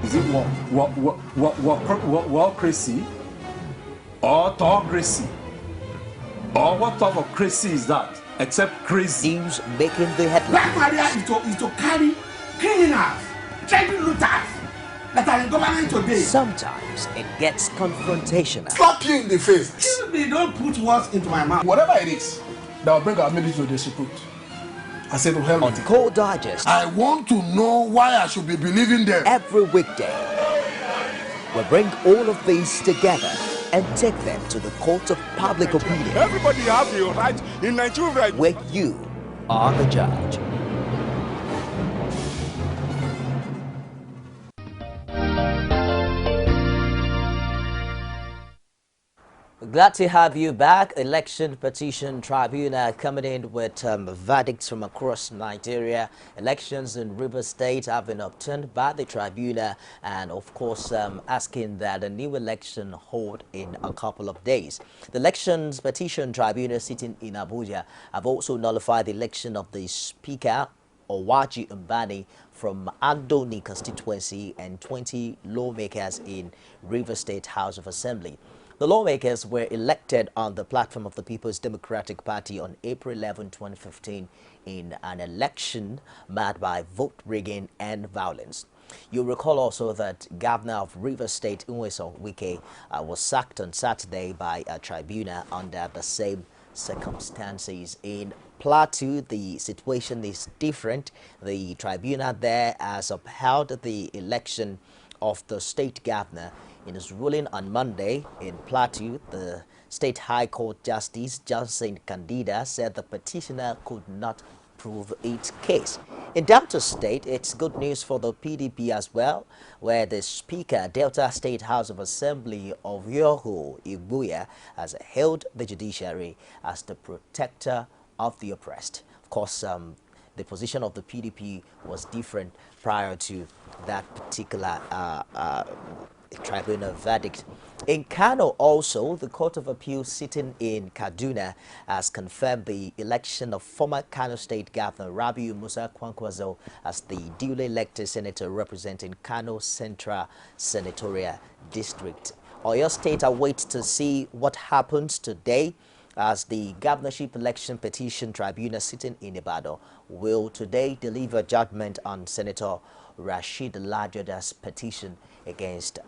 Is it warocracy or autocracy? Or what type of crazy is that? Except crazy. News making the headlines. Black Maria is to carry criminals, treasure looters that are in government today. Sometimes it gets confrontational. Slap you in the face. Excuse me, don't put words into my mouth. Whatever it is that will bring our military to disrepute, I say to hell On with it. Core Digest, I want to know why I should be believing them. every weekday, we bring all of these together and take them to the court of public opinion. Everybody have the right in Nigeria. Where you are the judge. Glad to have you back. Election Petition Tribunal coming in with verdicts from across Nigeria. Elections in Rivers State have been obtained by the tribunal, and of course asking that a new election hold in a couple of days. The Elections Petition Tribunal sitting in Abuja have also nullified the election of the Speaker Owaji Mbani from Andoni constituency and 20 lawmakers in Rivers State House of Assembly. The lawmakers were elected on the platform of the People's Democratic Party on April 11, 2015 in an election marked by vote rigging and violence. You'll recall also that Governor of Rivers State, Nyesom Wike, was sacked on Saturday by a tribunal under the same circumstances. In Plateau, the situation is different. The tribunal there has upheld the election of the state governor. In his ruling on Monday in Plateau, the State High Court Justice Johnson Candida said the petitioner could not prove its case. In Delta State, it's good news for the PDP as well, where the Speaker, Delta State House of Assembly of Yoho Ibuya, has hailed the judiciary as the protector of the oppressed. Of course, the position of the PDP was different prior to that particular tribunal verdict. In Kano also, the Court of Appeal sitting in Kaduna has confirmed the election of former Kano State Governor Rabiu Musa Kwankwaso as the duly elected senator representing Kano Central Senatorial District. Oyo State awaits to see what happens today, as the governorship election petition tribunal sitting in Ibadan will today deliver judgment on Senator Rashid Lajoda's petition against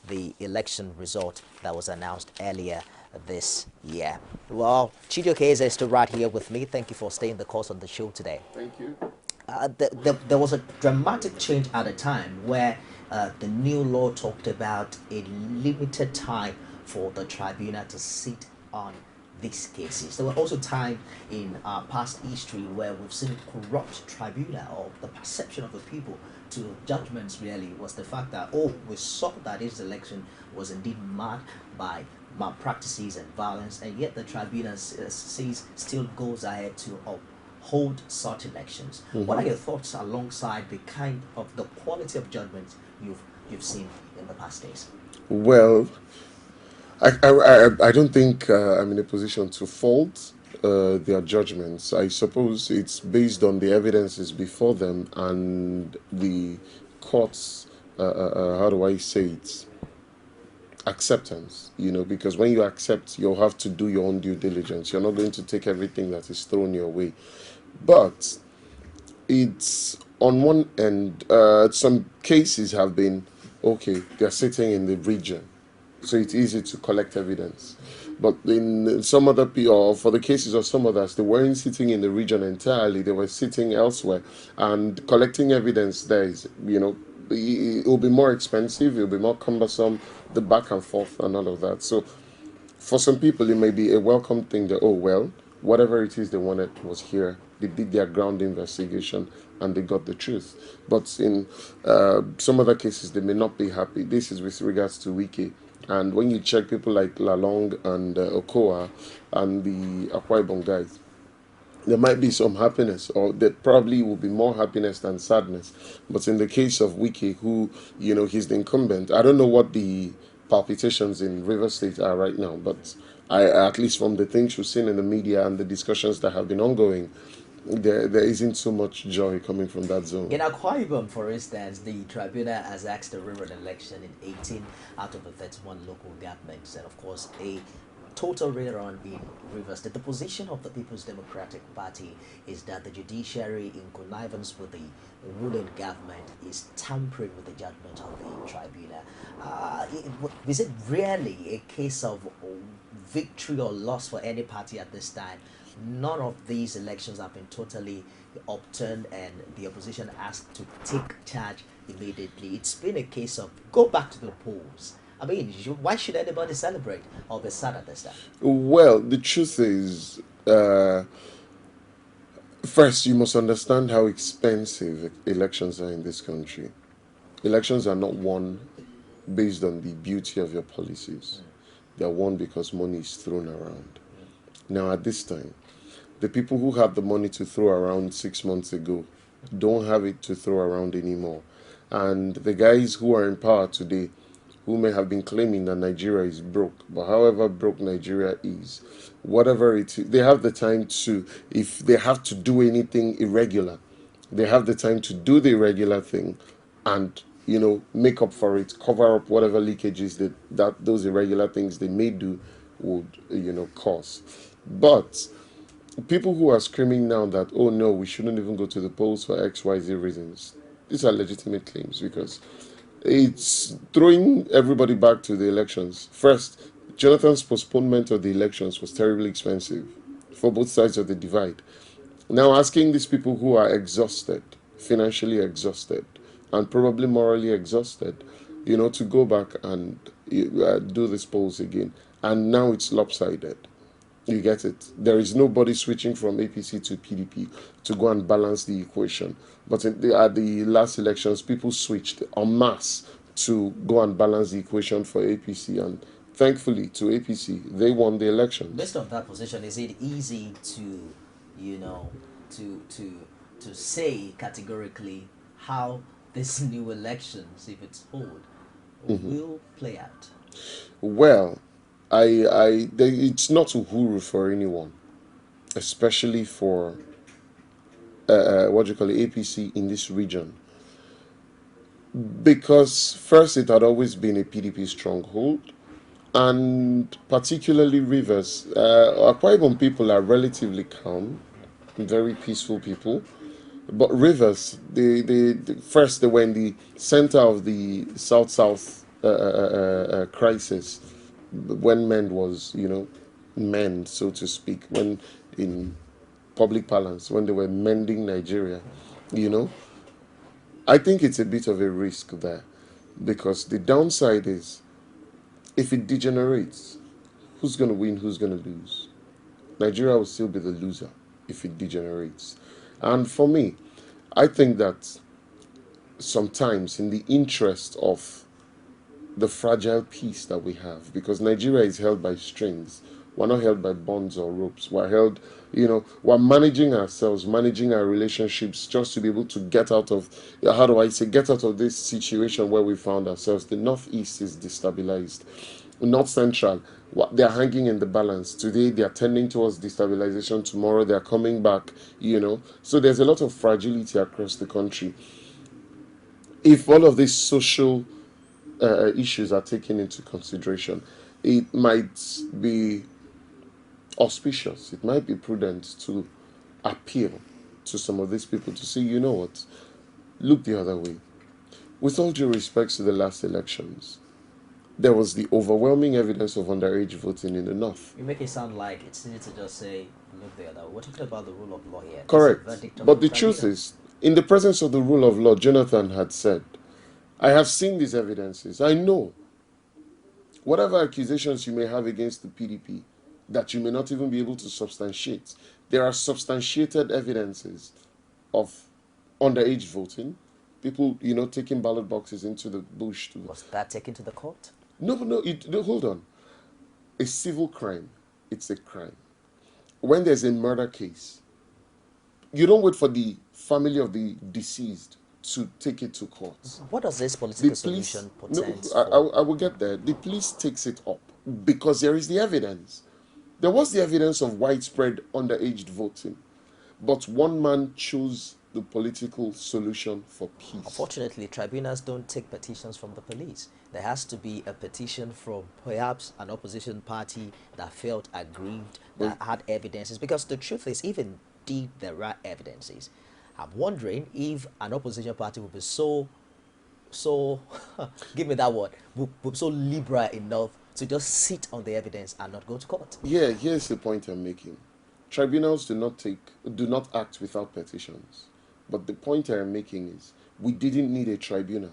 the election result that was announced earlier this year. Well, CHIJIOKE is still right here with me. Thank you for staying the course on the show today. Thank you. There was a dramatic change at a time where the new law talked about a limited time for the tribunal to sit on these cases. There were also times in our past history where we've seen corrupt tribunal, or the perception of the people to judgments really was the fact that, oh, we saw that this election was indeed marked by malpractices and violence, and yet the tribunal still goes ahead to hold such elections. What are your thoughts alongside the kind of the quality of judgments you've seen in the past days? Well, I don't think I'm in a position to fault their judgments. I suppose it's based on the evidences before them and the court's, how do I say it, acceptance, because when you accept, you'll have to do your own due diligence. You're not going to take everything that is thrown your way. But it's, on one end, some cases have been, okay, they're sitting in the region, so it's easy to collect evidence. But in some other, or for the cases of some others, they weren't sitting in the region entirely, they were sitting elsewhere. And collecting evidence there is, it will be more expensive, it will be more cumbersome, the back and forth and all of that. So for some people, it may be a welcome thing that, oh, well, whatever it is they wanted was here. They did their ground investigation and they got the truth. But in some other cases, they may not be happy. This is with regards to Wiki. And when you check people like Lalong and Okoa and the Akwa Ibom guys, there might be some happiness, or there probably will be more happiness than sadness. But in the case of Wiki, who, he's the incumbent, I don't know what the palpitations in River State are right now, but at least from the things we've seen in the media and the discussions that have been ongoing, there isn't so much joy coming from that zone. In Akwa Ibom, for instance, the tribunal has asked to rerun an election in 18 out of the 31 local governments, and of course, a total rerun in Rivers State. The position of the People's Democratic Party is that the judiciary, in connivance with the ruling government, is tampering with the judgment of the tribunal. Is it really a case of victory or loss for any party at this time? None of these elections have been totally upturned and the opposition asked to take charge immediately. It's been a case of go back to the polls. I mean, why should anybody celebrate or be sad at this time? Well, the truth is, first, you must understand how expensive elections are in this country. Elections are not won based on the beauty of your policies. They're won because money is thrown around. Now, at this time, the people who had the money to throw around 6 months ago don't have it to throw around anymore. And the guys who are in power today, who may have been claiming that Nigeria is broke, but however broke Nigeria is, whatever it is, they have the time to, if they have to do anything irregular, they have the time to do the irregular thing and, make up for it, cover up whatever leakages that those irregular things they may do would, cause. But people who are screaming now that, oh no, we shouldn't even go to the polls for XYZ reasons, these are legitimate claims because it's throwing everybody back to the elections. First, Jonathan's postponement of the elections was terribly expensive for both sides of the divide. Now, asking these people who are exhausted, financially exhausted, and probably morally exhausted, to go back and do these polls again. And now it's lopsided. You get it? There is nobody switching from APC to PDP to go and balance the equation. But at the last elections, people switched en masse to go and balance the equation for APC. And thankfully, to APC, they won the election. Based on that position, is it easy to, to say categorically how this new elections, if it's hold, will play out? Well, it's not uhuru for anyone, especially for APC in this region, because first it had always been a PDP stronghold, and particularly Rivers. Akwa Ibom people are relatively calm, very peaceful people, but Rivers, they first they were in the center of the South crisis when MEND was, MEND, so to speak, when in public parlance, when they were mending Nigeria, I think it's a bit of a risk there because the downside is if it degenerates, who's going to win, who's going to lose? Nigeria will still be the loser if it degenerates. And for me, I think that sometimes in the interest of the fragile peace that we have, because Nigeria is held by strings. We're not held by bonds or ropes. We're held, we're managing ourselves, managing our relationships just to be able to get out of this situation where we found ourselves. The Northeast is destabilized. North Central, they're hanging in the balance. Today, they're tending towards destabilization. Tomorrow, they're coming back, So there's a lot of fragility across the country. If all of these social issues are taken into consideration, it might be auspicious, it might be prudent to appeal to some of these people to say, you know what, look the other way. With all due respect to the last elections, there was the overwhelming evidence of underage voting in the north. You make it sound like it's easy to just say, look the other way. We're talking about the rule of law here. Correct. But the truth is, in the presence of the rule of law, Jonathan had said, I have seen these evidences. I know. Whatever accusations you may have against the PDP that you may not even be able to substantiate, there are substantiated evidences of underage voting, people, taking ballot boxes into the bush. Was that taken to the court? No, hold on. A civil crime, it's a crime. When there's a murder case, you don't wait for the family of the deceased to take it to court. What does this political solution portend? I will get there. The police takes it up because there is the evidence. There was the evidence of widespread underage voting. but one man chose the political solution for peace. Unfortunately, tribunals don't take petitions from the police. There has to be a petition from perhaps an opposition party that felt aggrieved, that had evidences. Because the truth is, even indeed there are evidences, I'm wondering if an opposition party would be so give me that word, would be so liberal enough to just sit on the evidence and not go to court. Yeah, here's the point I'm making. Tribunals do not act without petitions. But the point I am making is we didn't need a tribunal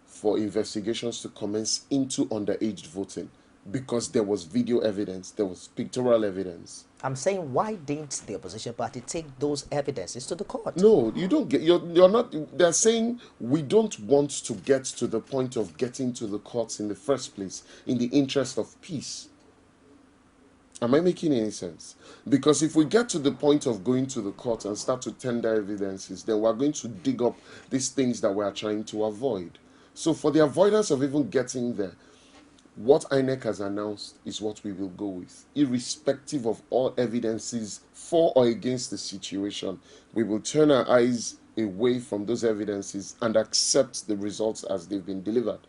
for investigations to commence into underage voting because there was video evidence, there was pictorial evidence. I'm saying, why didn't the opposition party take those evidences to the court? No, you don't get, you're not, they're saying we don't want to get to the point of getting to the courts in the first place in the interest of peace. Am I making any sense? Because if we get to the point of going to the court and start to tender evidences, then we're going to dig up these things that we are trying to avoid. So for the avoidance of even getting there, what INEC has announced is what we will go with. Irrespective of all evidences for or against the situation, we will turn our eyes away from those evidences and accept the results as they've been delivered.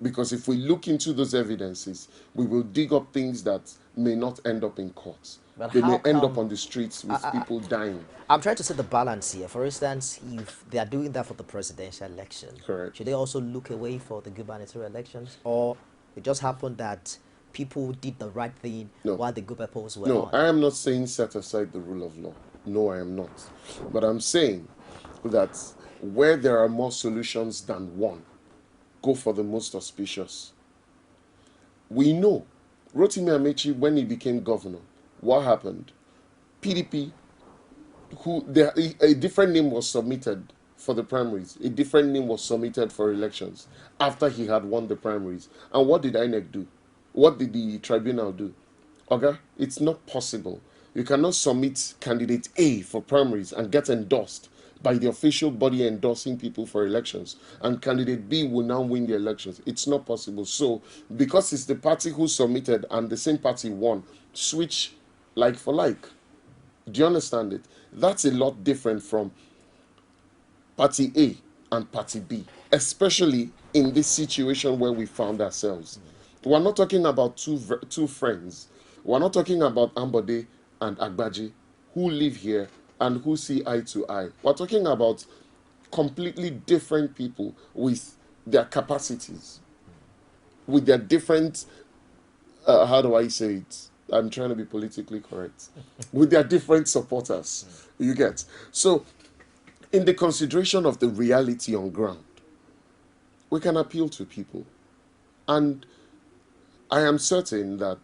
Because if we look into those evidences, we will dig up things that may not end up in courts. But they how may end up come- on the streets with people dying. I'm trying to set the balance here. For instance, if they are doing that for the presidential election, Correct. should they also look away for the gubernatorial elections? Or it just happened that people did the right thing No. while the gubernatorials were No, on? I am not saying set aside the rule of law. No, I am not. But I'm saying that where there are more solutions than one, go for the most auspicious. We know Rotimi Amechi, when he became governor, what happened? PDP, a different name was submitted for the primaries. A different name was submitted for elections after he had won the primaries. And what did INEC do? What did the tribunal do? Okay, it's not possible. You cannot submit candidate A for primaries and get endorsed by the official body endorsing people for elections, and candidate B will now win the elections. It's not possible. So, because it's the party who submitted and the same party won, switch like for like. Do you understand it? That's a lot different from party A and party B, especially in this situation where we found ourselves. We're not talking about two friends. We're not talking about Ambode and Agbaji who live here and who see eye to eye. We're talking about completely different people with their capacities, with their different, how do I say it? I'm trying to be politically correct. With their different supporters, you get. So, in the consideration of the reality on ground, we can appeal to people. And I am certain that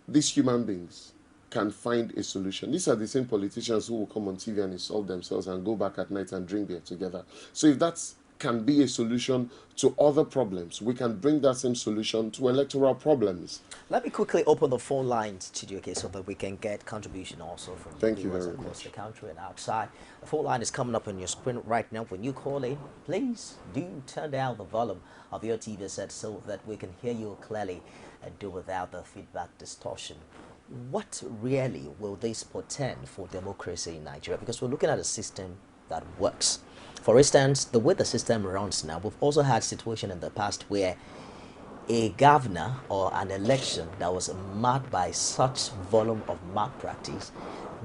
these human beings can find a solution. These are the same politicians who will come on TV and insult themselves and go back at night and drink beer together. So if that can be a solution to other problems, we can bring that same solution to electoral problems. Let me quickly open the phone lines, CHIJIOKE, so that we can get contribution also from Thank you viewers very across much. the country and outside. The phone line is coming up on your screen right now. When you call in, please do turn down the volume of your TV set so that we can hear you clearly and do without the feedback distortion. What really will this portend for democracy in Nigeria? Because we're looking at a system that works. For instance, the way the system runs now, we've also had situations in the past where a governor or an election that was marked by such volume of malpractice,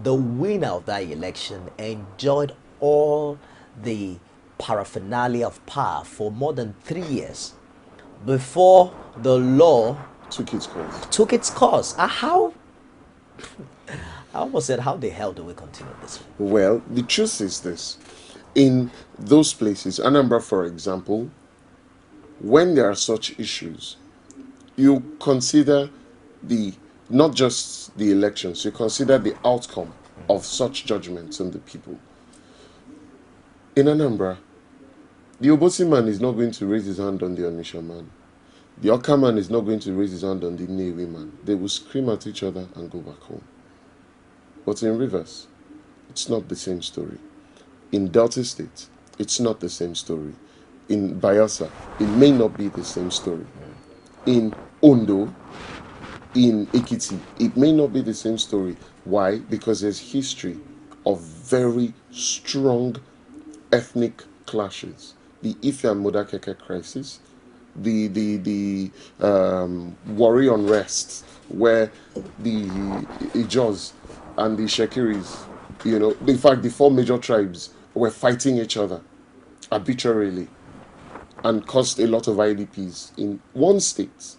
the winner of that election enjoyed all the paraphernalia of power for more than 3 years before the law Took its course. took its course. How? I almost said, how the hell do we continue this way? Well, the truth is this. In those places, Anambra, for example, when there are such issues, you consider not just the elections, you consider the outcome of such judgments on the people. In Anambra, the Obosi man is not going to raise his hand on the Onisha man. The Oka man is not going to raise his hand on the Nnewi man. They will scream at each other and go back home. But in Rivers, it's not the same story. In Delta State, it's not the same story. In Bayelsa, it may not be the same story. In Ondo, in Ekiti, it may not be the same story. Why? Because there's history of very strong ethnic clashes. The Ife and Modakeke crisis, the Warri unrest, where the Ijos and the Shekiris, in fact, the four major tribes were fighting each other arbitrarily and caused a lot of IDPs in one state.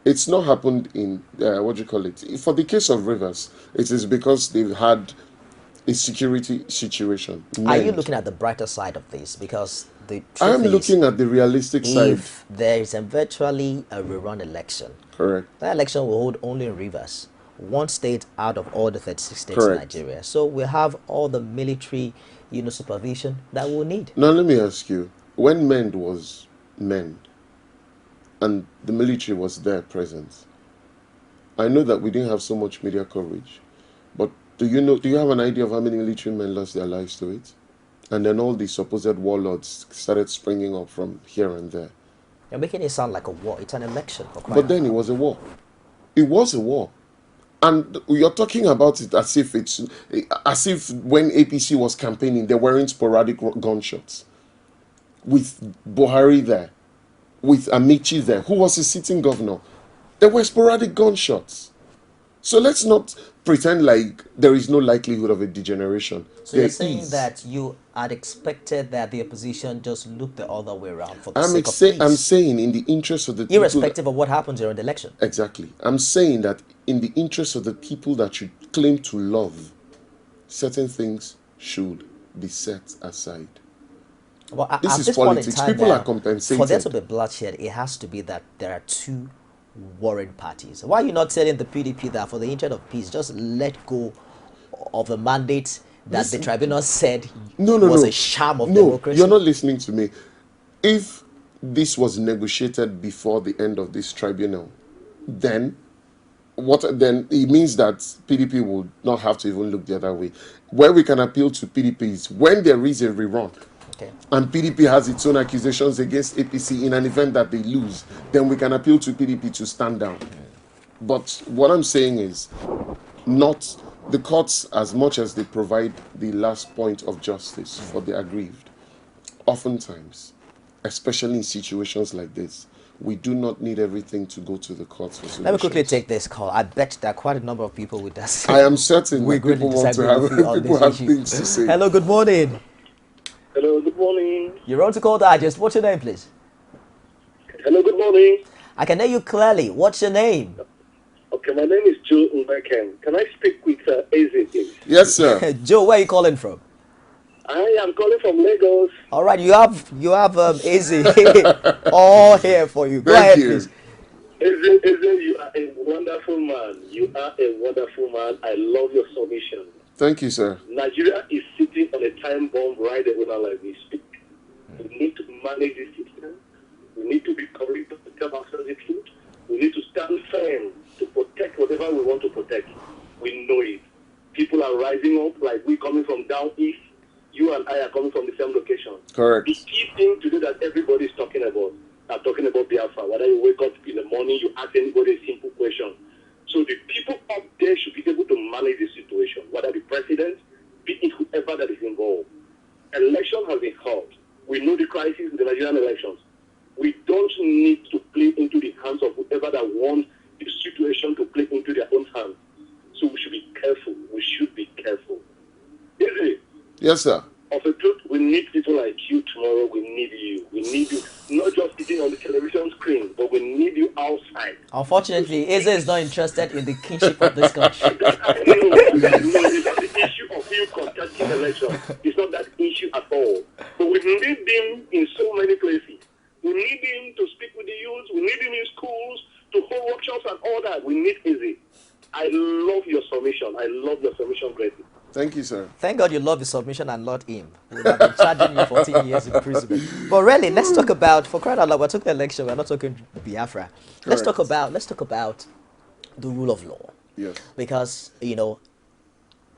It's not happened in, what do you call it? For the case of Rivers, it is because they've had a security situation. Are you looking at the brighter side of this? Because the I'm truth is, looking at the realistic side. if there is virtually a rerun election, Correct. that election will hold only in Rivers, one state out of all the 36 states Correct. in Nigeria. So we have all the military, supervision that we'll need. Now let me ask you, when MEND was MEND and the military was there present, I know that we didn't have so much media coverage, but do you have an idea of how many military men lost their lives to it? And then all the supposed warlords started springing up from here and there. You're making it sound like a war. It's an election. But then it was a war. It was a war. And you're talking about it as if when APC was campaigning, there weren't sporadic gunshots. With Buhari there, with Amici there, who was a sitting governor, there were sporadic gunshots. So let's not pretend like there is no likelihood of a degeneration. So you're saying that you had expected that the opposition just look the other way around for the sake of peace? I'm saying in the interest of the people... Irrespective of what happens during the election. Exactly. I'm saying that in the interest of the people that you claim to love, certain things should be set aside. Well, this is politics. People are compensated. For there to be bloodshed, it has to be that there are two warring parties. Why are you not telling the PDP that for the interest of peace, just let go of the mandate that the tribunal said was a sham of democracy? You're not listening to me. If this was negotiated before the end of this tribunal, then it means that PDP would not have to even look the other way. Where we can appeal to PDP is when there is a rerun. Okay. And PDP has its own accusations against APC in an event that they lose, then we can appeal to PDP to stand down. But what I'm saying is, not the courts, as much as they provide the last point of justice for the aggrieved, oftentimes, especially in situations like this, we do not need everything to go to the courts for solutions. Let me quickly take this call. I bet there are quite a number of people with that. I am certain that people want to have things to say. Hello, good morning. Hello, good morning. You're on to Call Digest. What's your name, please? Hello, good morning. I can hear you clearly. What's your name? Okay, my name is Joe Mbeken. Can I speak with EZEH, please? Yes, sir. Joe, where are you calling from? I am calling from Lagos. All right, you have EZEH all here for you. Go ahead, please. EZEH, you are a wonderful man. You are a wonderful man. I love your submission. Thank you, sir. Nigeria is sitting on a time bomb right now as we speak. We need to manage this system. We need to be correct to tell ourselves the truth. We need to stand firm to protect whatever we want to protect. We know it. People are rising up, like we coming from down east. You and I are coming from the same location. Correct. The key thing today that everybody is talking about Biafra. Whether you wake up in the morning, you ask anybody a simple question. So the people up there should be able to manage the situation, whether the president, be it whoever that is involved. Election has been held. We know the crisis in the Nigerian elections. We don't need to play into the hands of whoever that wants the situation to play into their own hands. So we should be careful. We should be careful. Is it? Yes, sir. Of the truth, we need people like you tomorrow. We need you. We need you, not just sitting on the television screen, but we need you outside. Unfortunately, EZEH is not interested in the kingship of this country. It's not the issue of you contesting election. It's not that issue at all. But we need him in so many places. We need him to speak with the youth. We need him in schools to hold workshops and all that. We need EZEH. I love your submission. I love your submission greatly. Thank you, sir. Thank God you love the submission and not him. We would have been charging you 14 years imprisonment. But really, let's talk about, for crying out loud, we're talking election, we're not talking Biafra. Let's talk about the rule of law. Yes. Because,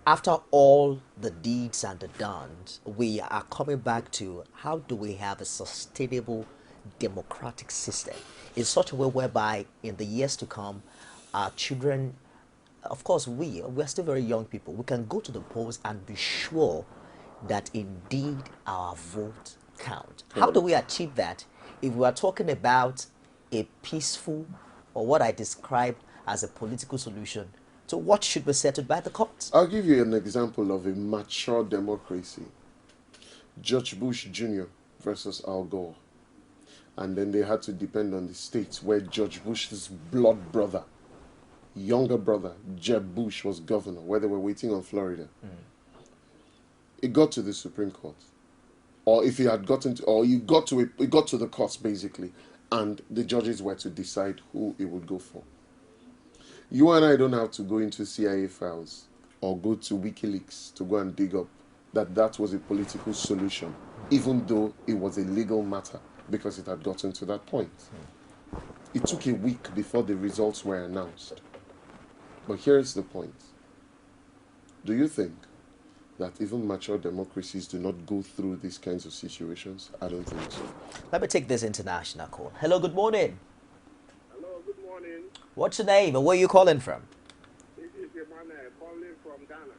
after all the deeds and the dons, we are coming back to how do we have a sustainable democratic system in such a way whereby in the years to come, our children of course, we're still very young people. We can go to the polls and be sure that indeed our vote count. How do we achieve that if we are talking about a peaceful, or what I describe as a political solution to what should be settled by the courts? I'll give you an example of a mature democracy. George Bush Jr. versus Al Gore. And then they had to depend on the states where George Bush's blood brother, younger brother, Jeb Bush, was governor, where they were waiting on Florida. It got to the Supreme Court. Or if it had gotten to, or it got to the courts basically, and the judges were to decide who it would go for. You and I don't have to go into CIA files or go to WikiLeaks to go and dig up that was a political solution, even though it was a legal matter, because it had gotten to that point. It took a week before the results were announced. But here's the point. Do you think that even mature democracies do not go through these kinds of situations? I don't think so. Let me take this international call. Hello, good morning. Hello, good morning. What's your name and where are you calling from? This is Emmanuel calling from Ghana.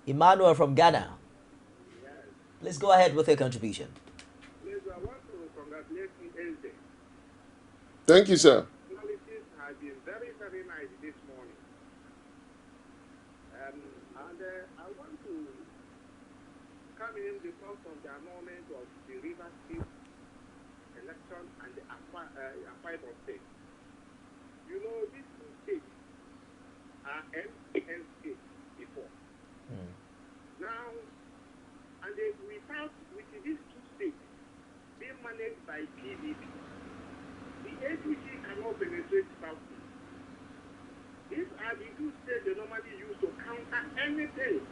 Emmanuel from Ghana. Yes. Please go ahead with your contribution. Please, I want to congratulate you, EZEH. Thank you, sir. Analysis has been very, very nice this morning. I want to come in because of the annulment of the River State election and the Akwa Ibom State. You know, these two states are MN states before. Now, and with these two states being managed by PDP, the APC cannot penetrate Southeast. These are the two states they normally use to counter anything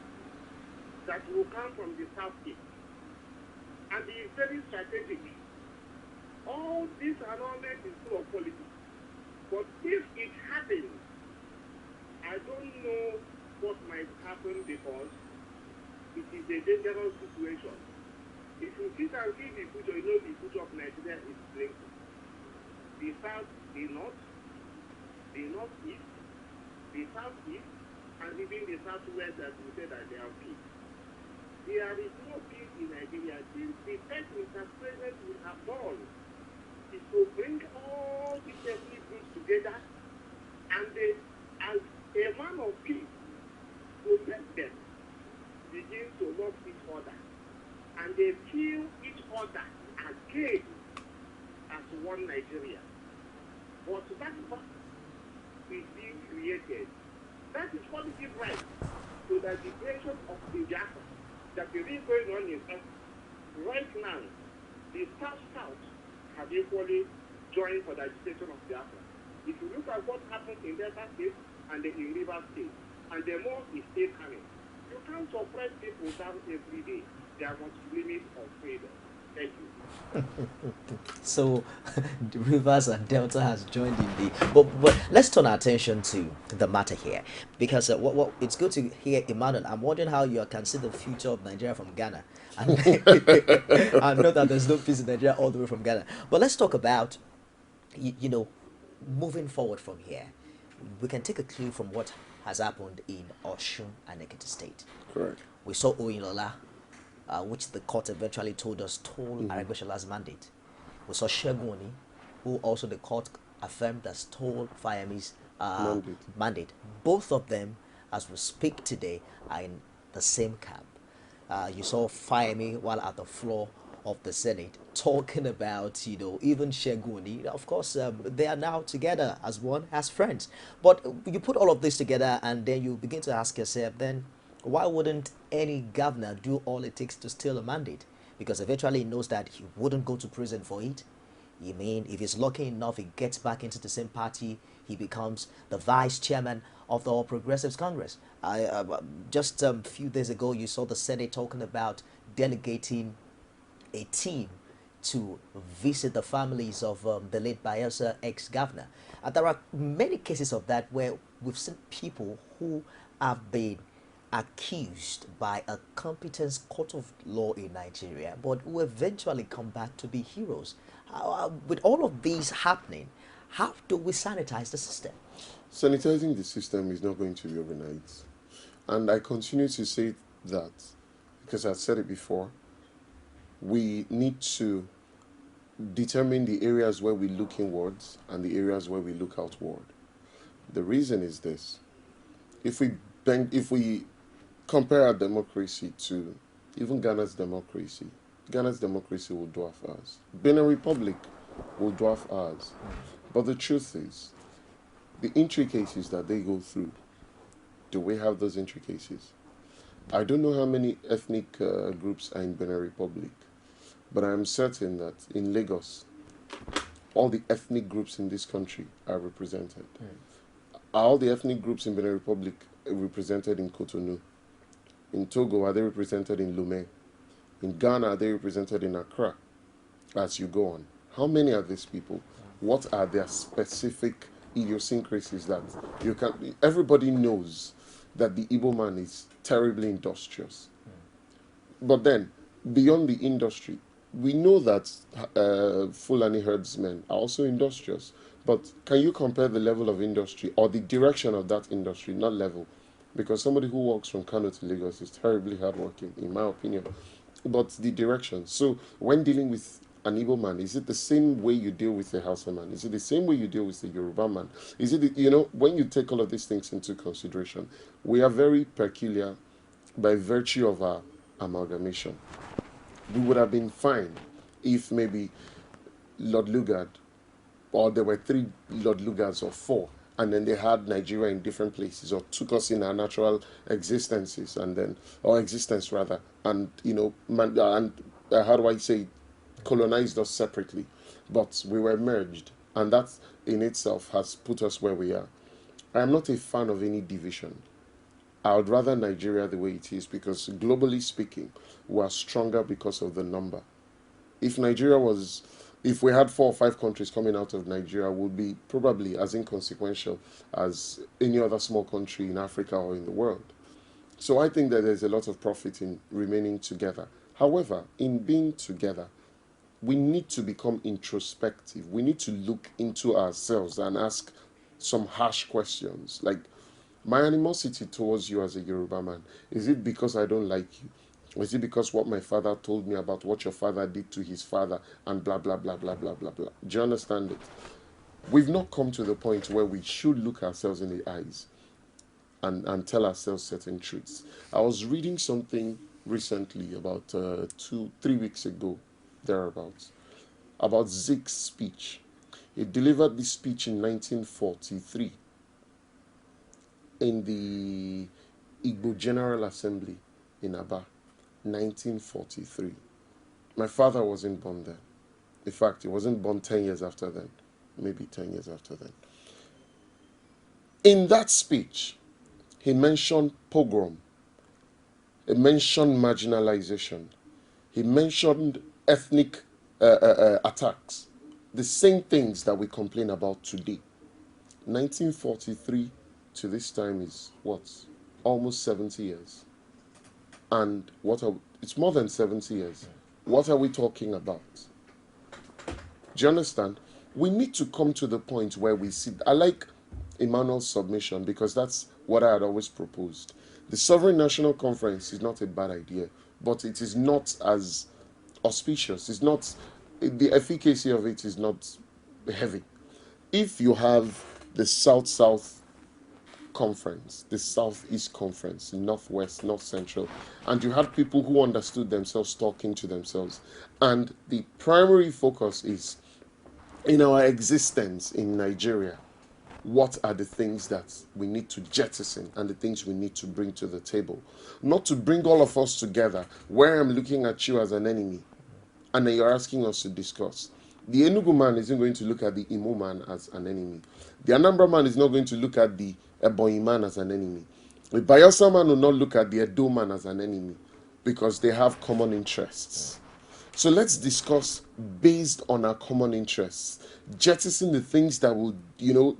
that will come from the Southeast. And it is very strategic. All this annulment is full of politics. But if it happens, I don't know what might happen because it is a dangerous situation. If you sit and see the future, you know the future of Nigeria is blinking. The south, the north, the northeast, the southeast, and even the southwest, that we say that they are peace. There is no peace in Nigeria since the first Mr. President will have done is to bring all these ethnic groups together and they, as a man of peace, to let them begin to love each other. And they feel each other again as one Nigeria. But that fact is being created. That is positive right to the creation of the Biafra that is really going on in us. Right now, the South have equally joined for the agitation of Biafra. If you look at what happened in Delta State and in River State, and the more is still coming, you can't suppress people down every day. There must be limits of freedom. Thank you. So the Rivers and Delta has joined in the but let's turn our attention to the matter here, because what it's good to hear Emmanuel. I'm wondering how you can see the future of Nigeria from Ghana, and I know that there's no peace in Nigeria all the way from Ghana. But let's talk about moving forward from here. We can take a clue from what has happened in Osun and Ekiti State. Correct. We saw Oyinlola, which the court eventually told us stole Aregbesol's mandate. We saw Shegoni, who also the court affirmed that stole Fayemi's mandate. Both of them, as we speak today, are in the same camp. You saw Fayemi while at the floor of the Senate talking about, even Shegoni. Of course, they are now together as one, as friends. But you put all of this together and then you begin to ask yourself, then why wouldn't any governor do all it takes to steal a mandate? Because eventually he knows that he wouldn't go to prison for it. You mean if he's lucky enough, he gets back into the same party, he becomes the vice chairman of the All Progressives Congress. Just a few days ago, you saw the Senate talking about delegating a team to visit the families of the late Bayelsa ex-governor. There are many cases of that where we've seen people who have been accused by a competent court of law in Nigeria, but who eventually come back to be heroes. With all of these happening, How do we sanitize the system? Sanitizing the system is not going to be overnight. And I continue to say that, because I've said it before, we need to determine the areas where we look inwards and the areas where we look outward. The reason is this. If we compare our democracy to even Ghana's democracy will dwarf ours. Benin Republic will dwarf ours. But the truth is, the intricacies that they go through, do we have those intricacies? I don't know how many ethnic groups are in Benin Republic, but I am certain that in Lagos, all the ethnic groups in this country are represented. Are all the ethnic groups in Benin Republic represented in Cotonou? In Togo, are they represented in Lomé? In Ghana, are they represented in Accra? As you go on. How many are these people? What are their specific idiosyncrasies that you can... Everybody knows that the Igbo man is terribly industrious. But then, beyond the industry, we know that Fulani herdsmen are also industrious. But can you compare the level of industry or the direction of that industry, not level? Because somebody who walks from Kano to Lagos is terribly hardworking, in my opinion. But the direction. So when dealing with an Igbo man, is it the same way you deal with a Hausa man? Is it the same way you deal with a Yoruba man? Is it, when you take all of these things into consideration, we are very peculiar by virtue of our amalgamation. We would have been fine if maybe Lord Lugard, or there were 3 Lord Lugards or 4, and then they had Nigeria in different places, or took us in our natural existences, or existence rather, and how do I say, colonized us separately, but we were merged, and that in itself has put us where we are. I am not a fan of any division. I would rather Nigeria the way it is, because globally speaking, we are stronger because of the number. If we had 4 or 5 countries coming out of Nigeria, would be probably as inconsequential as any other small country in Africa or in the world. So I think that there's a lot of profit in remaining together. However, in being together, we need to become introspective. We need to look into ourselves and ask some harsh questions. Like, my animosity towards you as a Yoruba man, is it because I don't like you? Or is it because what my father told me about what your father did to his father and blah, blah, blah, blah, blah, blah, blah? Do you understand it? We've not come to the point where we should look ourselves in the eyes and tell ourselves certain truths. I was reading something recently about 2-3 weeks ago, thereabouts, about Zeke's speech. He delivered this speech in 1943 in the Igbo General Assembly in Aba. 1943. My father wasn't born then. In fact, he wasn't born 10 years after then. Maybe 10 years after then. In that speech, he mentioned pogrom. He mentioned marginalization. He mentioned ethnic attacks. The same things that we complain about today. 1943 to this time is what? Almost 70 years. And it's more than 70 years. What are we talking about? Do you understand? We need to come to the point where we see. I like Emmanuel's submission because that's what I had always proposed. The Sovereign National Conference is not a bad idea, but it is not as auspicious. It's not, the efficacy of it is not heavy. If you have the South-South Conference, the Southeast Conference, Northwest, North Central, and you had people who understood themselves talking to themselves, and the primary focus is in our existence in Nigeria, what are the things that we need to jettison and the things we need to bring to the table? Not to bring all of us together where I'm looking at you as an enemy and then you're asking us to discuss. The Enugu man isn't going to look at the Imo man as an enemy. The Anambra man is not going to look at the Ebonyi man as an enemy. The Bayelsa man will not look at the Edo man as an enemy because they have common interests. So let's discuss based on our common interests, jettison the things that will,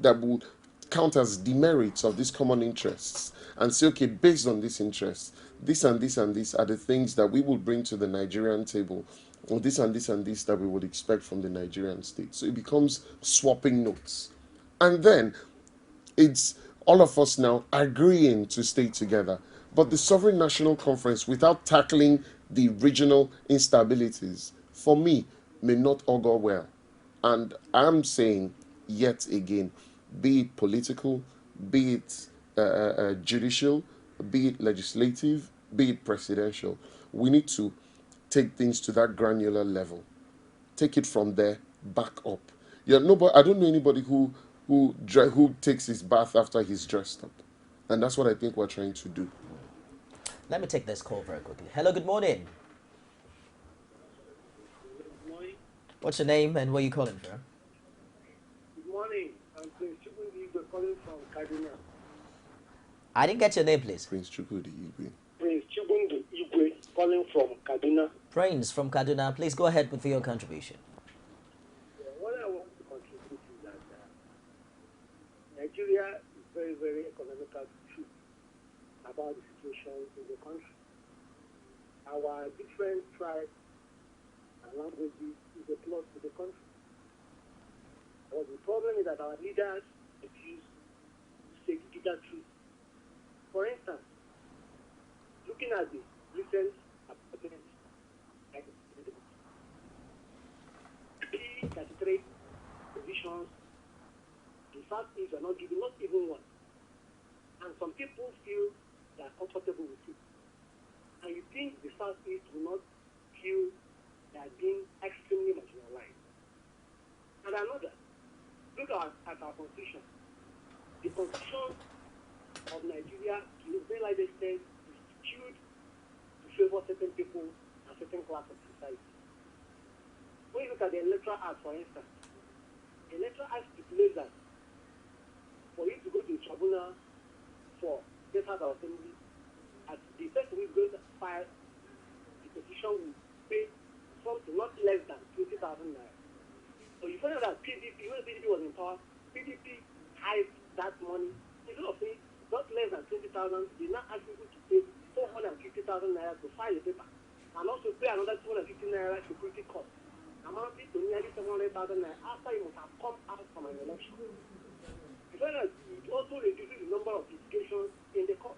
that will count as demerits of these common interests and say, okay, based on these interests, this and this and this are the things that we will bring to the Nigerian table, or this and this and this that we would expect from the Nigerian state. So it becomes swapping notes. And then it's all of us now agreeing to stay together. But the Sovereign National Conference, without tackling the regional instabilities, for me, may not augur well. And I'm saying, yet again, be it political, be it judicial, be it legislative, be it presidential, we need to take things to that granular level. Take it from there, back up. Yeah, nobody. I don't know anybody who takes his bath after he's dressed up, and that's what I think we're trying to do. Let me take this call very quickly. Hello, good morning. Good morning. What's your name and where you calling from? Good morning. I'm Prince Chukwudi calling from Kaduna. I didn't get your name, please. Prince Chukwudi Igwe. Prince Chukwudi Igwe calling from Kaduna. Prince from Kaduna, please go ahead with your contribution. What I want to contribute is that Nigeria is very, very economical truth about the situation in the country. Our different tribes and languages is a plus to the country. But the problem is that our leaders refuse to say the truth. For instance, looking at the recent appointments, like P33 positions, the fact is are not given, not even one. And some people feel they are comfortable with it. And you think the Southeast will not feel they are being extremely marginalized. And another, look at our constitution. The constitution of Nigeria, to a very large extent, is skewed to favor certain people and certain class of society. When you look at the Electoral Act, for instance, the Electoral Act stipulates that for you to go to the tribunal for state house of assembly, as the person who is going to file the petition will pay something not less than 20,000 naira. So you find out that PDP, when PDP was in power, PDP hived that money. Instead of saying not less than 20,000, they now ask people to pay 450,000 naira to file a paper, and also pay another 250 naira security cost, amounting to nearly 700,000 naira after you must have come out from an election. You find out it also reduces the number of litigations in the court.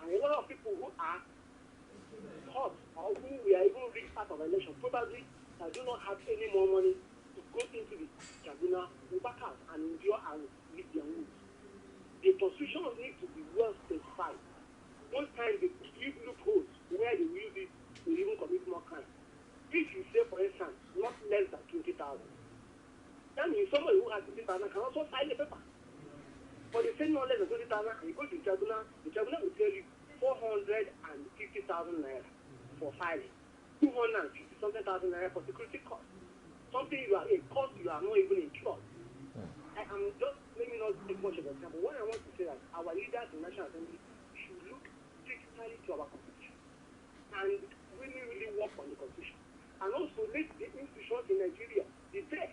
And a lot of people who are hot or who we are even rigged out of election, probably that do not have any more money to go into the tribunal, will back out and endure and live their wounds. The constitution needs to be well specified. One time they leave loopholes where they will use it to even commit more crime. If you say, for instance, not less than 20,000, that means somebody who has 20,000 can also sign the paper. For the same not less than 20,000, and you go to the tribunal will tell you 450,000 naira for filing, 250 something naira for security cost. Something you are a cost you are not even incurred. I am just, let me not take much of an example. What I want to say that our leaders in National Assembly should look critically to our constitution and really, really work on the constitution. And also let the institutions in Nigeria be there.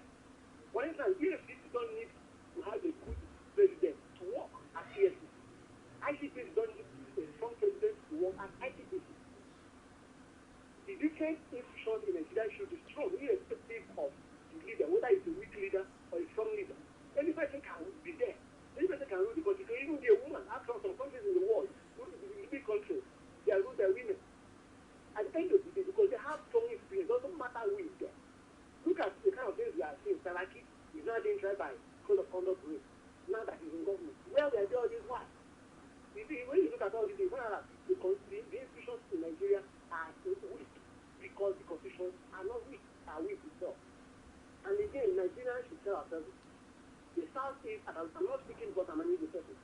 For instance, EFCC don't need to have a good president to work at EFCC. ICPC don't need a strong president to work at ICPC. The different institutions in Nigeria should be strong, irrespective of the leader, whether it's a weak leader or a strong leader. Any person can be there. Any person can rule the country. It can even be a woman. After some countries in the world, in big countries, they are ruled by women. At the end of the day, because they have strong experience, it doesn't matter who is there. Look at the kind of things we are seeing. Salaki is now being tried by code of conduct group. Now that he's in government. Where we are doing all this, why? You see, when you look at all these things, the institutions in Nigeria are weak because the constitutions are not weak, are weak itself. And again, Nigerians should tell ourselves, the South is, and I'm not speaking because I'm an evil person.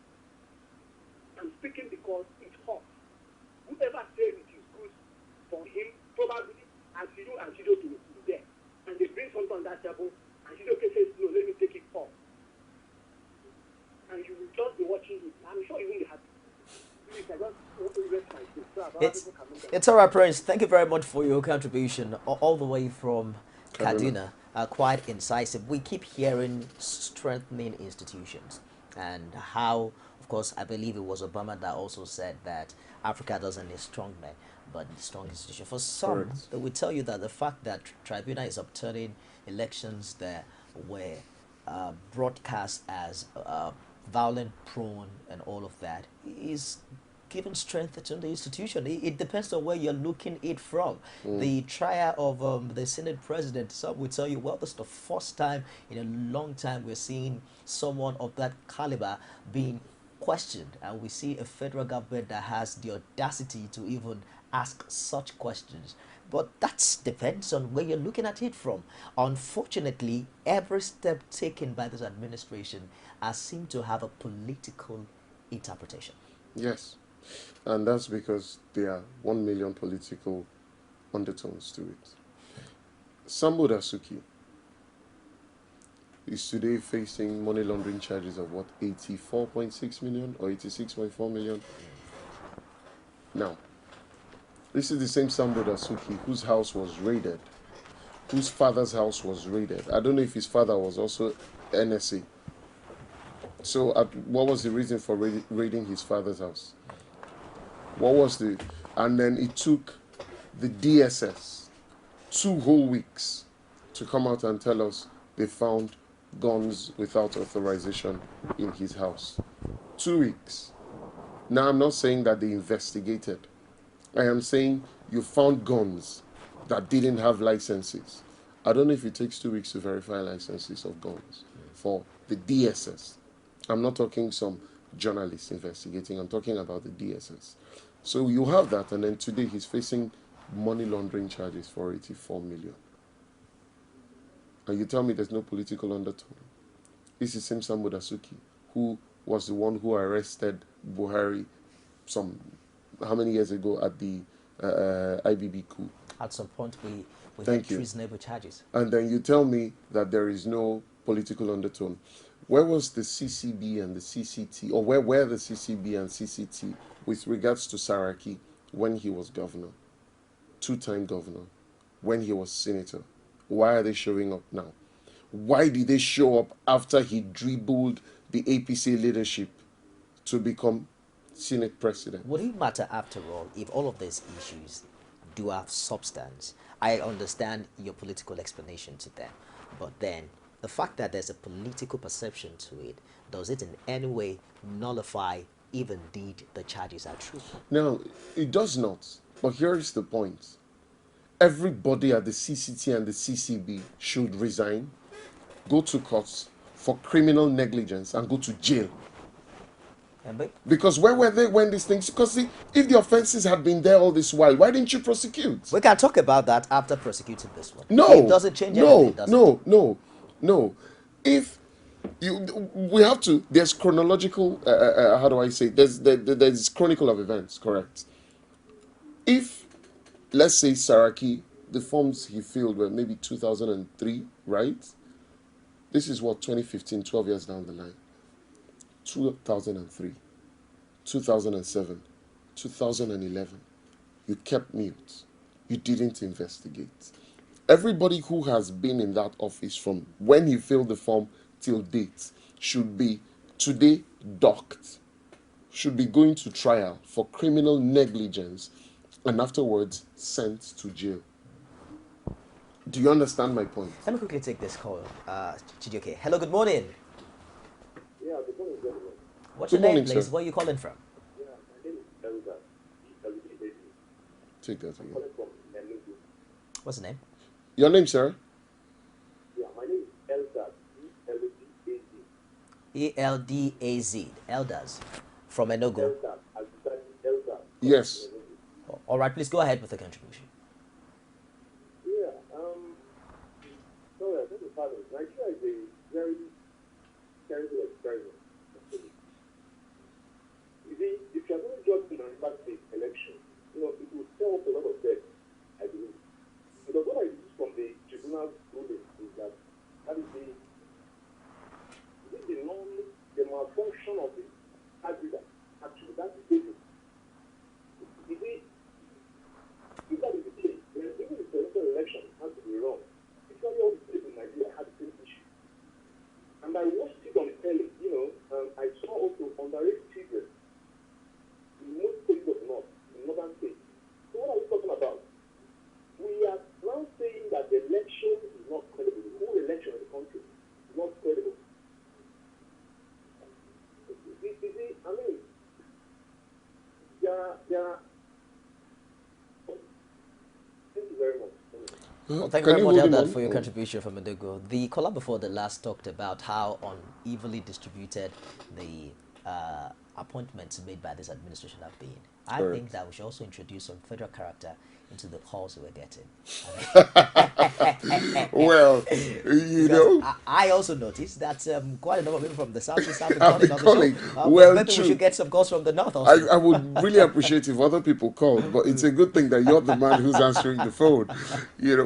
I'm speaking because it's hot. Whoever says it is good for him, probably, and CHIJIOKE will be there. And they bring something on that table, and CHIJIOKE says, no, let me take it off. And you will just be watching it. I'm sure you will be happy. Please, I just want to rest my case. So it's all right, Prince. Thank you very much for your contribution, all the way from Kaduna. Quite incisive. We keep hearing strengthening institutions and how, of course, I believe it was Obama that also said that Africa doesn't need strong men, but strong institution. For some, Correct. they will tell you that the fact that tribunal is upturning elections that were broadcast as violent prone and all of that is giving strength to the institution. It depends on where you're looking it from. The trial of the Senate president, some will tell you, well, this is the first time in a long time we're seeing someone of that caliber being questioned, and we see a federal government that has the audacity to even ask such questions. But that depends on where you're looking at it from. Unfortunately, every step taken by this administration has seemed to have a political interpretation. Yes. And that's because there are 1 million political undertones to it. Sambo Dasuki is today facing money laundering charges of what, 84.6 million or 86.4 million? Now, this is the same Sambo Dasuki whose house was raided, whose father's house was raided. I don't know if his father was also NSA. So, what was the reason for raiding his father's house? What was the... And then it took the DSS 2 whole weeks to come out and tell us they found guns without authorization in his house. 2 weeks. Now, I'm not saying that they investigated. I am saying you found guns that didn't have licenses. I don't know if it takes 2 weeks to verify licenses of guns for the DSS. I'm not talking some journalists investigating. I'm talking about the DSS. So you have that, and then today he's facing money laundering charges for 84 million. And you tell me there's no political undertone. This is same Sambo Dasuki, who was the one who arrested Buhari how many years ago at the IBB coup. At some point, we Thank had you. treasonable charges. And then you tell me that there is no political undertone. Where was the CCB and the CCT, or where were the CCB and CCT with regards to Saraki when he was governor, 2-time governor, when he was senator? Why are they showing up now? Why did they show up after he dribbled the APC leadership to become Senate president? Would it matter after all if all of these issues do have substance? I understand your political explanation to them, but then the fact that there's a political perception to it, does it in any way nullify if indeed the charges are true? No, it does not. But here is the point. Everybody at the CCT and the CCB should resign, go to court for criminal negligence, and go to jail. Because where were they when these things... Because see, if the offenses had been there all this while, why didn't you prosecute? We can talk about that after prosecuting this one. No. It doesn't change anything, does it? No. If we have to... There's chronological... how do I say? There's chronicle of events, correct? If, let's say, Saraki, the forms he filled were maybe 2003, right? This is what, 2015, 12 years down the line. 2003, 2007, 2011, you kept mute. You didn't investigate. Everybody who has been in that office from when he filled the form till date should be today docked, should be going to trial for criminal negligence, and afterwards sent to jail. Do you understand my point? Let me quickly take this call. CHIJIOKE. Hello, good morning. Yeah, good morning, gentlemen. What's Good your name, morning, please? sir. Where are you calling from? Yeah, my name is Elza. Take that again. Calling from Enugu. What's the name? Your name, sir? Yeah, my name is Elza. ELDAZ. Elders. From Enugu. Elza. Elza. Yes. All right, please go ahead with the contribution. Yeah, sorry, I think the problem is Nigeria is a very terrible experiment. You see, if you're going to judge the Nigeria State election, it will sell up a lot of debt, I believe. Because what I see from the tribunal ruling is that is the malfunction of the aggregate. Actually, that's the basis. You see, if that is the case, then even the presidential election has to be wrong. Because all the states in Nigeria had the same issue. And I watched it on the telly, I saw also underage children in most states of the North Well, thank you Can very you much, hold him Eldad, on? for your Oh. contribution from Indigo. The caller before the last talked about how unevenly distributed the appointments made by this administration have been. I think Correct. that we should also introduce some federal character into the calls we're getting. Well, you Because know, I also noticed that quite a number of people from the southeast have been I've calling been on the show. calling. But Well, maybe we true. should get some calls from the north I, also. I would really appreciate if other people called, but it's a good thing that you're the man who's answering the phone,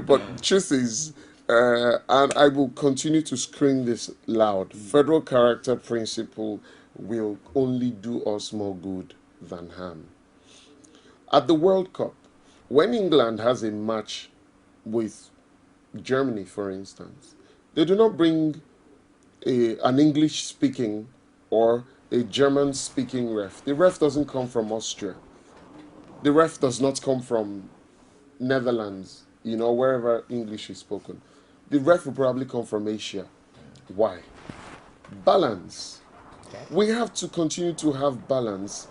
But truth is, and I will continue to scream this loud: federal character principle will only do us more good than harm. At the World Cup, when England has a match with Germany, for instance, they do not bring an English speaking or a German speaking ref. The ref doesn't come from Austria. The ref does not come from Netherlands, wherever English is spoken. The ref will probably come from Asia. Why? Balance. Okay. We have to continue to have balance,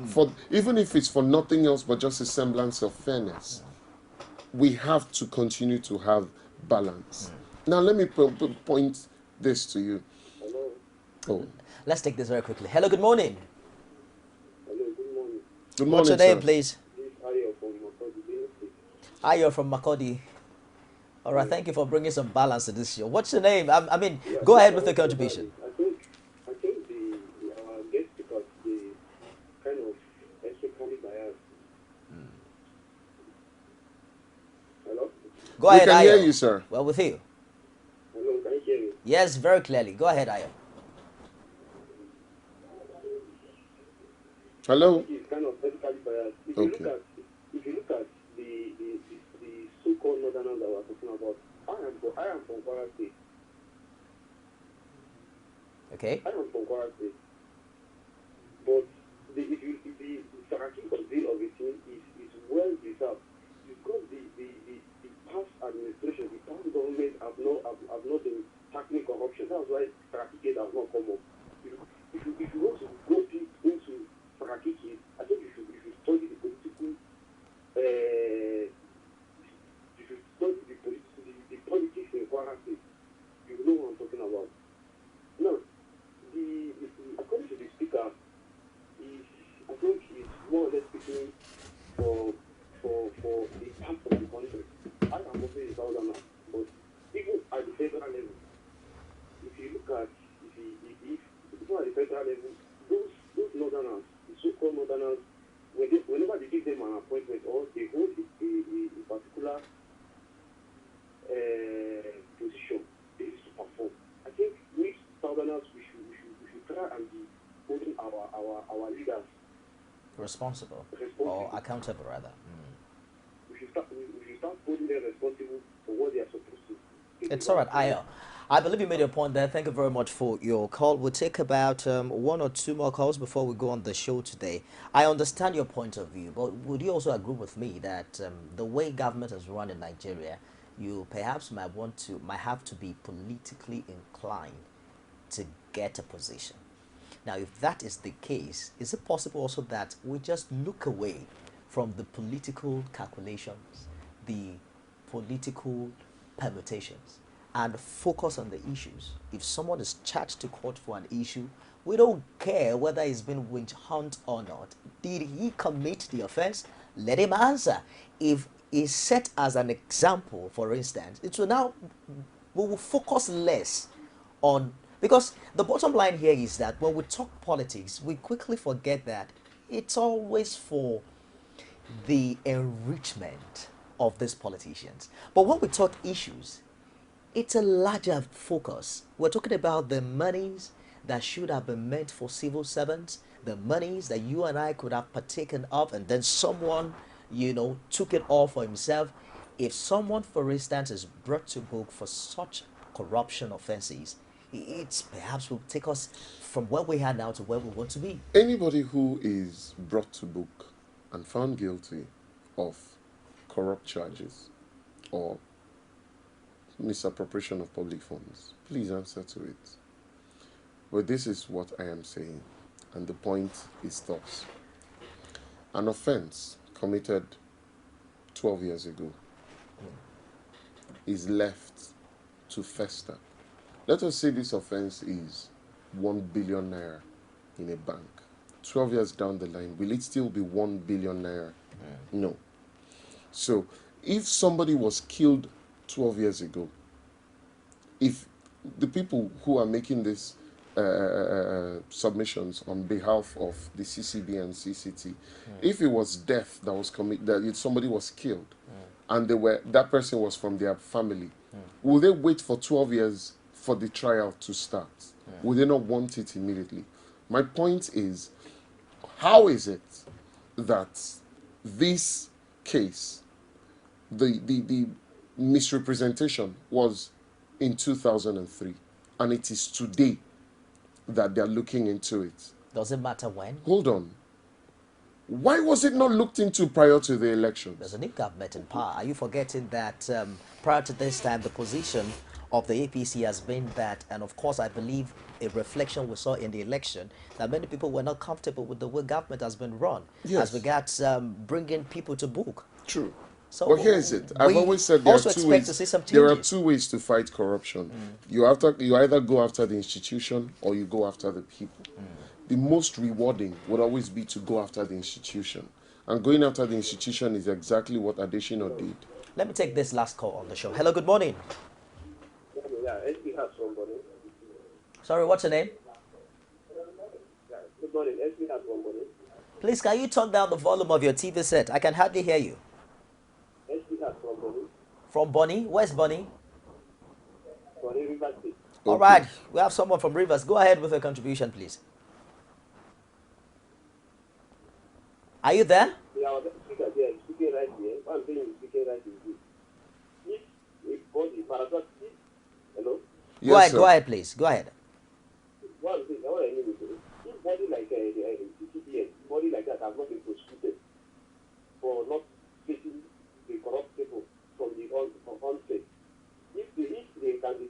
for even if it's for nothing else but just a semblance of fairness. We have to continue to have balance. Now let me point this to you. Hello. Oh, Let's take this very quickly. Hello, good morning. Hello, good morning. good What's morning, your name, sir. please? This is Ayo from Makodi State. Hi, you're from Makodi. All right, thank you for bringing some balance to this show. What's your name? I mean, go ahead with the contribution. I think our guest speakers, they kind of ethnically biased. Hello? Go We ahead, can hear Ayo. you, sir. Well, with you. Hello, can you hear me? Yes, very clearly. Go ahead, Ayo. Hello? It's kind of ethnically biased. Okay. If you look at the so-called northerners that we're talking about, I am from Kwara State. Okay. I am from Kwara State. But the Saraki deal of it is well deserved because the past administration, the past government have not been tackling corruption. That's why Saraki case has not come up. If you want to go deep into Saraki case, I think you should study the political the politics in Kwara State. You know what I'm talking about. Now, according to the speaker, I think it's more or less speaking for the part of the country. I am also a southerner, but even at the federal level, if you look at even at the federal level, those northerners, the so-called northerners, whenever they give them an appointment or they hold a particular position, they used to perform. I think we southerners we should try and be holding our leaders Responsible. responsible. Or accountable, rather. We should start holding them responsible for what they are supposed to. It's all right, Ayo. I believe you made your point there. Thank you very much for your call. We'll take about one or two more calls before we go on the show today. I understand your point of view, but would you also agree with me that the way government is run in Nigeria, you perhaps might have to be politically inclined to get a position? Now, if that is the case, is it possible also that we just look away from the political calculations, the political permutations, and focus on the issues? If someone is charged to court for an issue, we don't care whether he's been witch hunt or not. Did he commit the offense? Let him answer. If he's set as an example, for instance, we will focus less on, because the bottom line here is that when we talk politics, we quickly forget that it's always for the enrichment of these politicians. But when we talk issues, it's a larger focus. We're talking about the monies that should have been meant for civil servants, the monies that you and I could have partaken of, and then someone, took it all for himself. If someone, for instance, is brought to book for such corruption offenses, it's perhaps will take us from where we are now to where we want to be. Anybody who is brought to book and found guilty of corrupt charges or misappropriation of public funds, please answer to it. But this is what I am saying, and the point is thus. An offense committed 12 years ago is left to fester. Let us say this offense is 1 billion naira in a bank. 12 years down the line, will it still be 1 billion naira? No. So, if somebody was killed 12 years ago, if the people who are making these submissions on behalf of the CCB and CCT, if it was death that was committed, that somebody was killed, and that person was from their family, will they wait for 12 years for the trial to start? Will they not want it immediately? My point is, how is it that this case, the misrepresentation was in 2003, and it is today that they're looking into it? Does it matter when? Hold on. Why was it not looked into prior to the elections? There's a new government in power. Are you forgetting that prior to this time, the position of the APC has been that, and of course, I believe a reflection we saw in the election, that many people were not comfortable with the way government has been run, Yes. as regards bringing people to book. True. So But here is it. I've always said there are two ways. To see some there are changes. 2 ways to fight corruption. You either go after the institution or you go after the people. The most rewarding would always be to go after the institution. And going after the institution is exactly what Adesina did. Let me take this last call on the show. Hello, good morning. Yeah, SB has somebody. Sorry, what's your name? Yeah, good morning. SB has somebody. Please, can you turn down the volume of your TV set? I can hardly hear you. SB has somebody. From Bonnie? Where's Bonnie? Bonnie River State. All right, we have someone from Rivers. Go ahead with your contribution, please. Are you there? Yeah, speaker here, speaking right here. One thing is speaking right is this. If body paragraph, hello? Yes, Go ahead, please. Go ahead. One thing, what I mean is, if body like the CCPN, body like that have not been prosecuted for not taking the corrupt people from onset, if they can be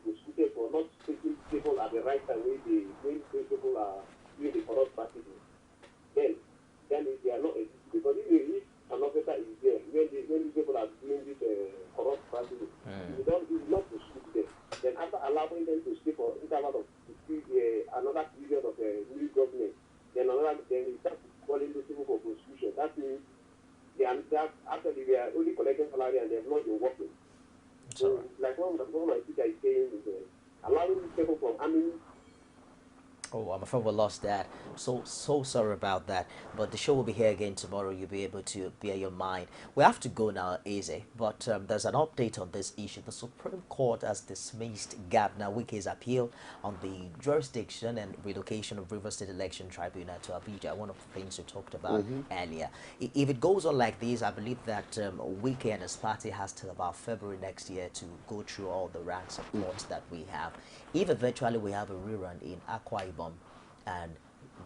prosecuted for not taking people at the right time when people are doing the corrupt practices, then if they are not, because if an officer is there when these people are doing this corrupt practices, if you not prosecute them, then after allowing them to stay for interval of another period of new government, then you start calling those people for prosecution. That means actually they are only collecting salary and they have not been working. So, like one of my teacher is saying, is allowing these people from army. Oh, I'm afraid we lost that. So sorry about that. But the show will be here again tomorrow. You'll be able to bear your mind. We have to go now, EZEH. But there's an update on this issue. The Supreme Court has dismissed Governor Wike's appeal on the jurisdiction and relocation of Rivers State Election Tribunal to Abuja. One of the things we talked about earlier. If it goes on like this, I believe that Wike and his party has till about February next year to go through all the ranks of courts that we have. If eventually we have a rerun in Akwa Ibom and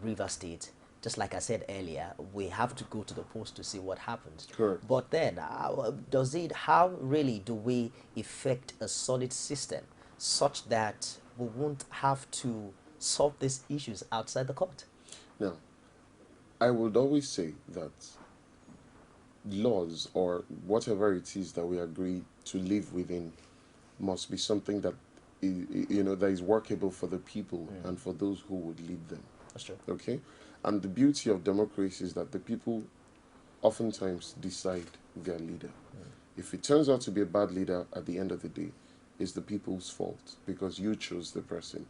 River State, just like I said earlier, we have to go to the post to see what happens. Correct. But then, how really do we effect a solid system such that we won't have to solve these issues outside the court? Now, I would always say that laws or whatever it is that we agree to live within must be something that that is workable for the people and for those who would lead them. That's true. Okay? And the beauty of democracy is that the people oftentimes decide their leader. If it turns out to be a bad leader at the end of the day, it's the people's fault because you chose the person.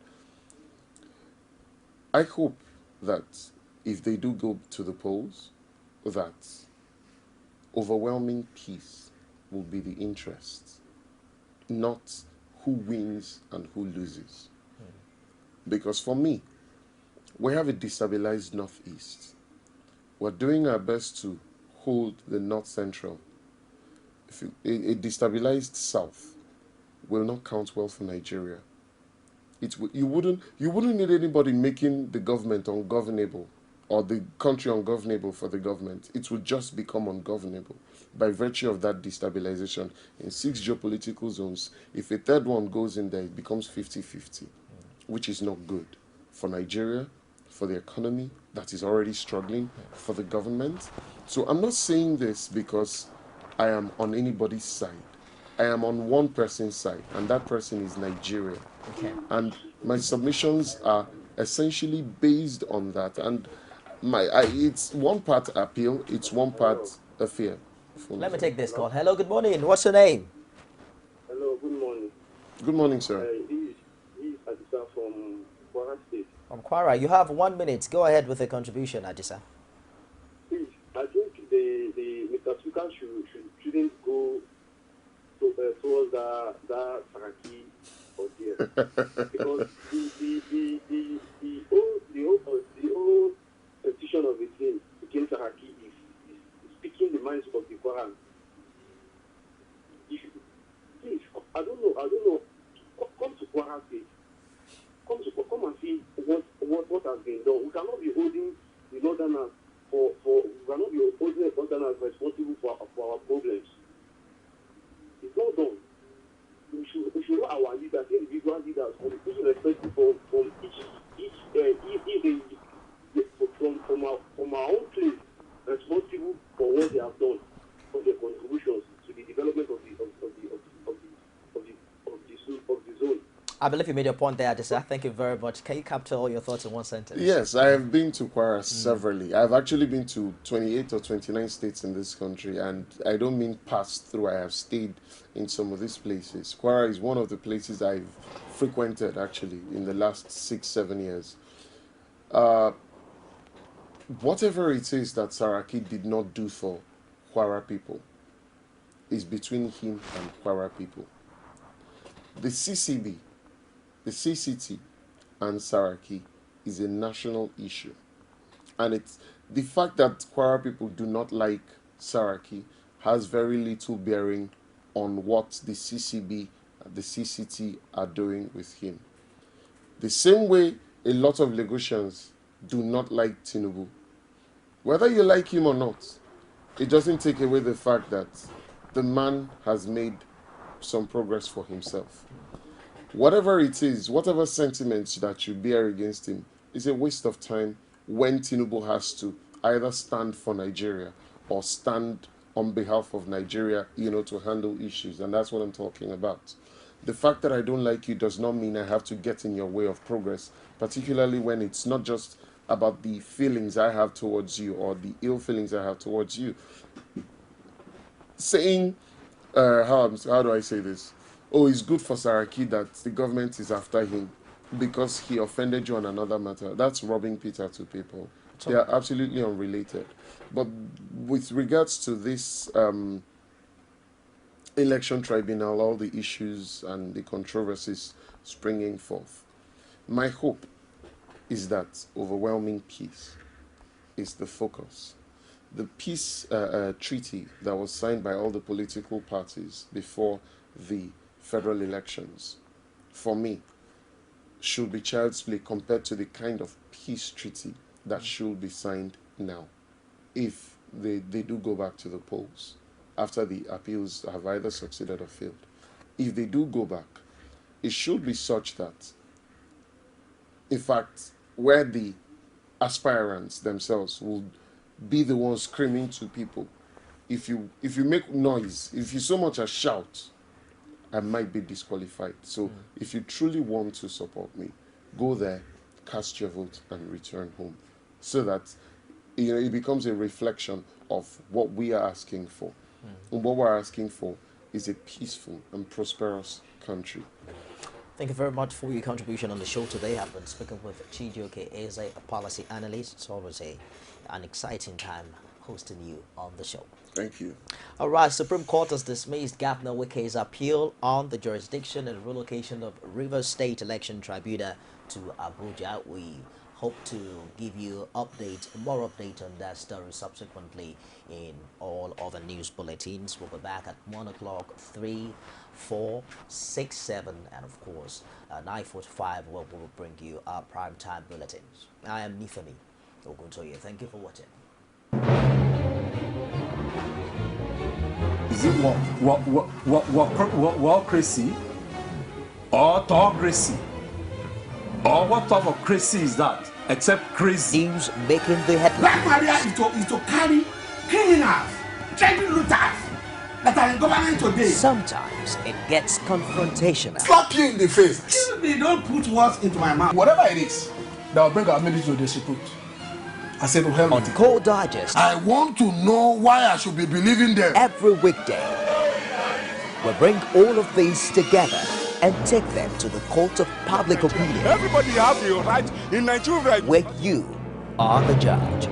I hope that if they do go to the polls, that overwhelming peace will be the interest, not who wins and who loses. Because for me, we have a destabilized Northeast. We're doing our best to hold the North Central. A destabilized South will not count well for Nigeria. You wouldn't need anybody making the government ungovernable or the country ungovernable for the government. It would just become ungovernable by virtue of that destabilization in 6 geopolitical zones. If a third one goes in there, it becomes 50-50, which is not good for Nigeria, for the economy that is already struggling, for the government. So I'm not saying this because I am on anybody's side. I am on one person's side, and that person is Nigeria. Okay. And my submissions are essentially based on that. And it's one part appeal, it's one part affair. Let me take this call. Hello, good morning. What's your name? Hello, good morning. Good morning, sir. This is Adisa from Kwara State. From Kwara. You have 1 minute. Go ahead with the contribution, Adisa. Please, I think the Mr. Speaker shouldn't go towards that Saraki or there, because the whole petition of the thing against Saraki is speaking the minds of the Quran. Please, I don't know. Come to Kwara State. Come and see what has been done. We cannot be holding the Northerners responsible for our problems. It's not done. We should know our leaders, individual leaders, we should respect from our own place, responsible for what they have done, for their contributions to the development of the zone. I believe you made your point there, Adisa. Thank you very much. Can you capture all your thoughts in one sentence? Yes, I have been to Kwara severally. I've actually been to 28 or 29 states in this country, and I don't mean passed through. I have stayed in some of these places. Kwara is one of the places I've frequented, actually, in the last 6-7 years. Whatever it is that Saraki did not do for Kwara people is between him and Kwara people. The CCB, the CCT, and Saraki is a national issue. And it's the fact that Kwara people do not like Saraki has very little bearing on what the CCB and the CCT are doing with him. The same way a lot of Lagosians do not like Tinubu. Whether you like him or not, it doesn't take away the fact that the man has made some progress for himself. Whatever it is, whatever sentiments that you bear against him is a waste of time when Tinubu has to either stand for Nigeria or stand on behalf of Nigeria, to handle issues. And that's what I'm talking about. The fact that I don't like you does not mean I have to get in your way of progress, particularly when it's not just about the feelings I have towards you or the ill feelings I have towards you. Saying, how do I say this? Oh, it's good for Saraki that the government is after him because he offended you on another matter. That's robbing Peter to people. They are absolutely unrelated. But with regards to this election tribunal, all the issues and the controversies springing forth, my hope is that overwhelming peace is the focus. The peace treaty that was signed by all the political parties before the federal elections, for me, should be child's play compared to the kind of peace treaty that should be signed now, if they do go back to the polls after the appeals have either succeeded or failed. If they do go back, it should be such that, in fact, where the aspirants themselves will be the ones screaming to people, if you make noise, if you so much as shout, I might be disqualified. So if you truly want to support me, go there, cast your vote, and return home, so that it becomes a reflection of what we are asking for. And what we're asking for is a peaceful and prosperous country. Thank you very much for your contribution on the show today. I've been speaking with CHIJIOKE, EZEH, a policy analyst. It's always an exciting time hosting you on the show. Thank you. All right, Supreme Court has dismissed Governor Wike's appeal on the jurisdiction and relocation of Rivers State Election Tribunal to Abuja. We hope to give you more update on that story subsequently in all other news bulletins. We'll be back at 1 o'clock, 3, 4, 6, 7, and of course 9:45, where we will bring you our prime time bulletins. I am Nifemi Oguntoye. Thank you for watching. Is it crazy or autocracy? Or what type of crazy is that? Except crazy. News making the headlines. Black Maria is to carry criminals, child looters, that are in government today. Sometimes it gets confrontational. Slap you in the face. Excuse me, don't put words into my mouth. Whatever it is that will bring our military to disrepute, I say to hell On with it. Core Digest, I want to know why I should be believing them. every weekday, we bring all of these together and take them to the court of public opinion, Everybody have a right in Nigeria. where you are the judge.